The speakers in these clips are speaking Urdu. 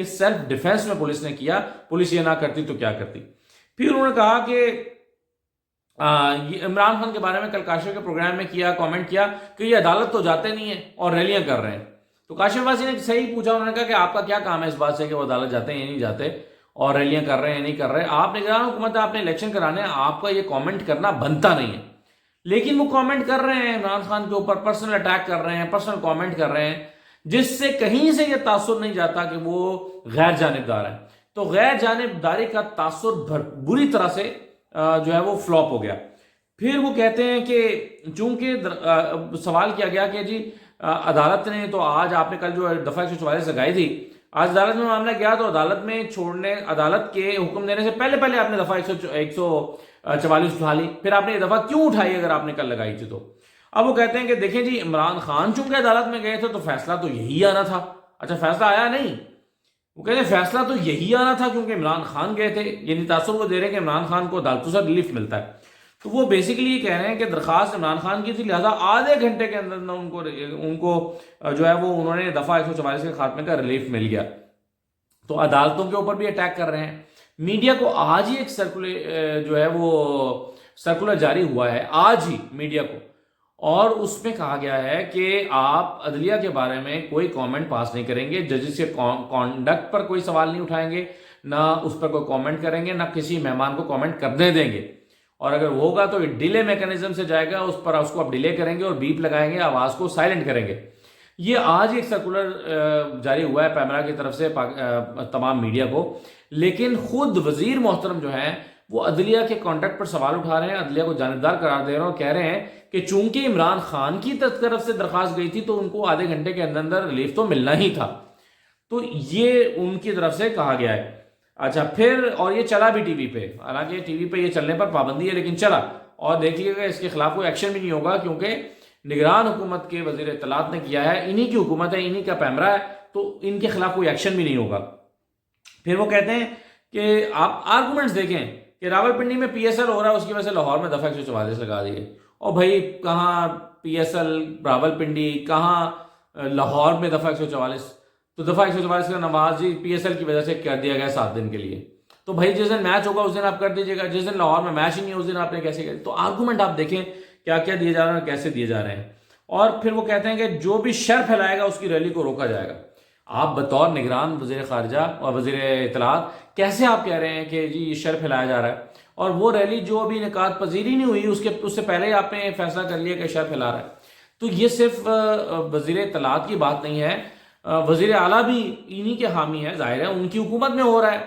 کہ سیلف ڈیفenس میں پولیس نے کیا، پولیس یہ نہ کرتی تو کیا کرتی۔ پھر انہوں نے کہا کہ عمران خان کے بارے میں کل کاشف کے پروگرام میں کیا کامنٹ کیا کہ یہ عدالت تو جاتے نہیں ہیں اور ریلیاں کر رہے ہیں۔ تو کاشف واسی نے صحیح پوچھا، انہوں نے کہا کہ آپ کا کیا کام ہے اس بات سے کہ وہ عدالت جاتے ہیں یا نہیں جاتے اور ریلیاں کر رہے ہیں یا نہیں کر رہے؟ آپ نگران حکومت ہے، آپ نے الیکشن کرانے ہیں، آپ کا یہ کامنٹ کرنا بنتا نہیں ہے، لیکن وہ کامنٹ کر رہے ہیں عمران خان کے اوپر، پرسنل اٹیک کر رہے ہیں، پرسنل کامنٹ کر رہے ہیں، جس سے کہیں سے یہ تاثر نہیں جاتا کہ وہ غیر جانبدار ہیں۔ تو غیر جانبداری کا تاثر بری طرح سے جو ہے وہ فلاپ ہو گیا۔ پھر وہ کہتے ہیں کہ چونکہ سوال کیا گیا کہ جی عدالت نے تو آج آپ نے کل جو دفعہ 144 لگائی تھی، آج عدالت میں معاملہ گیا تو عدالت میں چھوڑنے، عدالت کے حکم دینے سے پہلے آپ نے دفعہ 144 اٹھا لی، پھر آپ نے یہ دفعہ کیوں اٹھائی اگر آپ نے کل لگائی تھی تو؟ اب وہ کہتے ہیں کہ دیکھیں جی عمران خان چونکہ عدالت میں گئے تھے تو فیصلہ تو یہی آنا تھا۔ اچھا فیصلہ آیا نہیں؟ وہ کہتے ہیں فیصلہ تو یہی آنا تھا کیونکہ عمران خان گئے تھے، یعنی تاثر وہ دے رہے ہیں کہ عمران خان کو عدالتوں سے ریلیف ملتا ہے۔ تو وہ بیسیکلی یہ کہہ رہے ہیں کہ درخواست عمران خان کی تھی، لہذا آدھے گھنٹے کے اندر ان کو جو ہے وہ انہوں نے دفعہ 144 کے خاتمے کا ریلیف مل گیا۔ تو عدالتوں کے اوپر بھی اٹیک کر رہے ہیں۔ میڈیا کو آج ہی ایک سرکولر جاری ہوا ہے، آج ہی میڈیا کو، اور اس میں کہا گیا ہے کہ آپ عدلیہ کے بارے میں کوئی کامنٹ پاس نہیں کریں گے، ججز کے کانڈکٹ پر کوئی سوال نہیں اٹھائیں گے، نہ اس پر کوئی کامنٹ کریں گے، نہ کسی مہمان کو کامنٹ کرنے دیں گے، اور اگر وہ ہوگا تو ڈیلے میکنزم سے جائے گا، اس کو آپ ڈیلے کریں گے اور بیپ لگائیں گے، آواز کو سائلنٹ کریں گے۔ یہ آج ایک سرکولر جاری ہوا ہے پیمرا کی طرف سے تمام میڈیا کو، لیکن خود وزیر محترم جو ہیں وہ عدلیہ کے کانٹیکٹ پر سوال اٹھا رہے ہیں، عدلیہ کو جانبدار قرار دے رہے ہیں اور کہہ رہے ہیں کہ چونکہ عمران خان کی طرف سے درخواست گئی تھی تو ان کو آدھے گھنٹے کے اندر ریلیف تو ملنا ہی تھا۔ تو یہ ان کی طرف سے کہا گیا ہے۔ اچھا پھر، اور یہ چلا بھی ٹی وی پہ، حالانکہ ٹی وی پہ یہ چلنے پر پابندی ہے لیکن چلا، اور دیکھیے گا اس کے خلاف کوئی ایکشن بھی نہیں ہوگا کیونکہ نگران حکومت کے وزیر اطلاعات نے کیا ہے، انہی کی حکومت ہے، انہی کا پیمرا ہے، تو ان کے خلاف کوئی ایکشن بھی نہیں ہوگا۔ پھر وہ کہتے ہیں کہ آپ آرگومنٹس دیکھیں کہ راول پنڈی میں پی ایس ایل ہو رہا ہے، اس کی وجہ سے لاہور میں دفعہ 144 لگا دیے، اور بھائی کہاں P S L Rawal Pindi, کہاں لاہور میں دفعہ 144؟ تو دفعہ 144 کا نواز جی پی ایس ایل کی وجہ سے کر دیا گیا 7 دن کے لیے۔ تو بھائی جس دن میچ ہوگا اس دن آپ کر دیجیے گا، جس دن لاہور میں میچ ہی نہیں ہے اس دن آپ نے کیسے کر؟ تو آرگومنٹ آپ دیکھیں کیا کیا دیے جا رہے ہیں اور کیسے دیے جا رہے ہیں۔ اور پھر وہ کہتے ہیں کہ جو بھی شر پھیلائے گا اس کی ریلی کو روکا جائے گا۔ آپ بطور نگران وزیر خارجہ اور وزیر اطلاعات کیسے آپ کہہ رہے ہیں کہ جی یہ شر پھیلایا جا رہا ہے، اور وہ ریلی جو ابھی انعقاد پذیری نہیں ہوئی اس سے پہلے آپ نے فیصلہ کر لیا کہ شر پھیلا رہا ہے؟ تو یہ صرف وزیر اطلاعات کی بات نہیں ہے، وزیر اعلیٰ بھی انہی کے حامی ہیں، ظاہر ہے ان کی حکومت میں ہو رہا ہے۔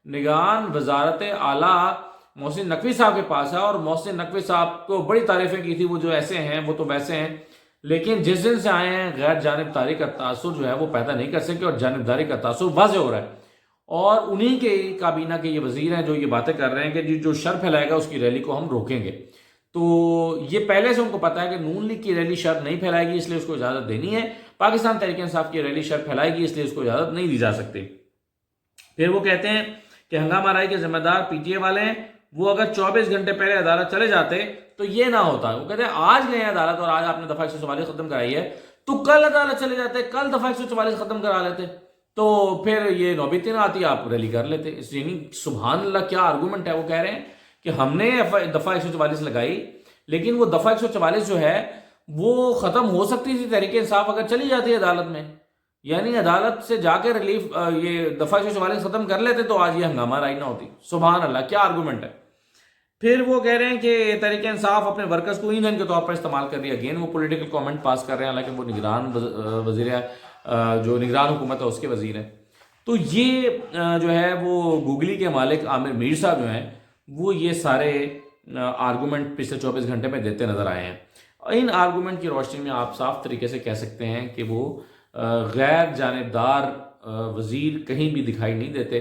نگران وزارت اعلیٰ محسن نقوی صاحب کے پاس ہے، اور محسن نقوی صاحب کو بڑی تعریفیں کی تھی، وہ جو ایسے ہیں وہ تو ویسے ہیں، لیکن جس دن سے آئے ہیں غیر جانبداری کا تاثر جو ہے وہ پیدا نہیں کر سکے، اور جانبداری کا تاثر واضح ہو رہا ہے۔ اور انہی کے کابینہ کے یہ وزیر ہیں جو یہ باتیں کر رہے ہیں کہ جو شر پھیلائے گا اس کی ریلی کو ہم روکیں گے۔ تو یہ پہلے سے ان کو پتا ہے کہ نون لیگ کی ریلی شر نہیں پھیلائے گی، اس لیے اس کو اجازت دینی ہے، پاکستان تحریک انصاف کی ریلی شر پھیلائے گی، اس لیے اس کو اجازت نہیں دی جا سکتی۔ پھر وہ کہتے ہیں کہ ہنگامہ آرائی کے ذمہ دار پی ٹی اے والے ہیں، وہ اگر 24 گھنٹے پہلے عدالت چلے جاتے تو یہ نہ ہوتا۔ وہ کہتے ہیں آج گئے ہیں عدالت اور آج آپ نے دفعہ 144 ختم کرائی ہے، تو کل عدالت چلے جاتے، کل دفعہ 144 ختم کرا لیتے، تو پھر یہ نوبت نہ آتی، آپ ریلی کر لیتے۔ یعنی سبحان اللہ کیا آرگومنٹ ہے۔ وہ کہہ رہے ہیں کہ ہم نے دفعہ 144 لگائی، لیکن وہ دفعہ 144 جو ہے وہ ختم ہو سکتی تھی تحریک انصاف اگر چلی جاتی عدالت میں، یعنی عدالت سے جا کے ریلیف یہ دفعہ 144 ختم کر لیتے تو آج یہ ہنگامہ آرائی نہ ہوتی۔ سبحان اللہ کیا آرگومنٹ ہے۔ پھر وہ کہہ رہے ہیں کہ تحریک انصاف اپنے ورکرز کو ایندھن کے طور پر استعمال کر رہی ہے، اگین وہ پولیٹیکل کامنٹ پاس کر رہے ہیں، حالانکہ وہ نگران حکومت ہے اس کے وزیر ہیں۔ تو یہ جو ہے وہ گوگلی کے مالک عامر میر صاحب جو ہیں وہ یہ سارے آرگومنٹ پچھلے 24 گھنٹے میں دیتے نظر آئے ہیں۔ ان آرگومنٹ کی روشنی میں آپ صاف طریقے سے کہہ سکتے ہیں کہ وہ غیر جانبدار وزیر کہیں بھی دکھائی نہیں دیتے،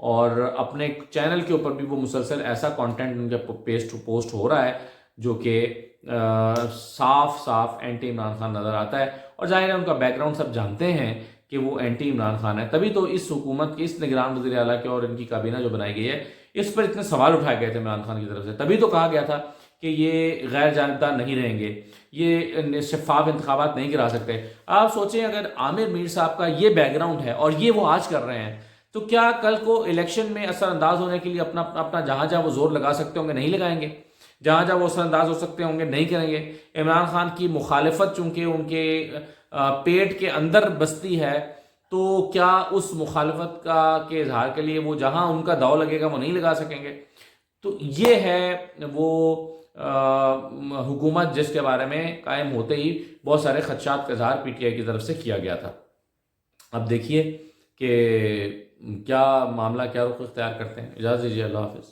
اور اپنے چینل کے اوپر بھی وہ مسلسل ایسا کانٹینٹ ان کا پوسٹ ہو رہا ہے جو کہ صاف اینٹی عمران خان نظر آتا ہے، اور ظاہر ہے ان کا بیک گراؤنڈ سب جانتے ہیں کہ وہ اینٹی عمران خان ہے، تبھی تو اس حکومت کی، اس نگران وزیر اعلیٰ کے اور ان کی کابینہ جو بنائی گئی ہے اس پر اتنے سوال اٹھائے گئے تھے عمران خان کی طرف سے، تبھی تو کہا گیا تھا کہ یہ غیر جانبدار نہیں رہیں گے، یہ شفاف انتخابات نہیں کرا سکتے۔ آپ سوچیں اگر عامر میر صاحب کا یہ بیک گراؤنڈ ہے اور یہ وہ آج کر رہے ہیں، تو کیا کل کو الیکشن میں اثر انداز ہونے کے لیے اپنا اپنا جہاں جہاں وہ زور لگا سکتے ہوں گے نہیں لگائیں گے، جہاں جہاں وہ اثر انداز ہو سکتے ہوں گے نہیں کریں گے؟ عمران خان کی مخالفت چونکہ ان کے پیٹ کے اندر بستی ہے، تو کیا اس مخالفت کے اظہار کے لیے وہ جہاں ان کا داؤ لگے گا وہ نہیں لگا سکیں گے؟ تو یہ ہے وہ حکومت جس کے بارے میں قائم ہوتے ہی بہت سارے خدشات کا اظہار پی ٹی آئی کی طرف سے کیا گیا تھا۔ اب دیکھیے کہ کیا معاملہ کیا رخ اختیار کرتے ہیں۔ اجازت دیجیے، اللہ حافظ۔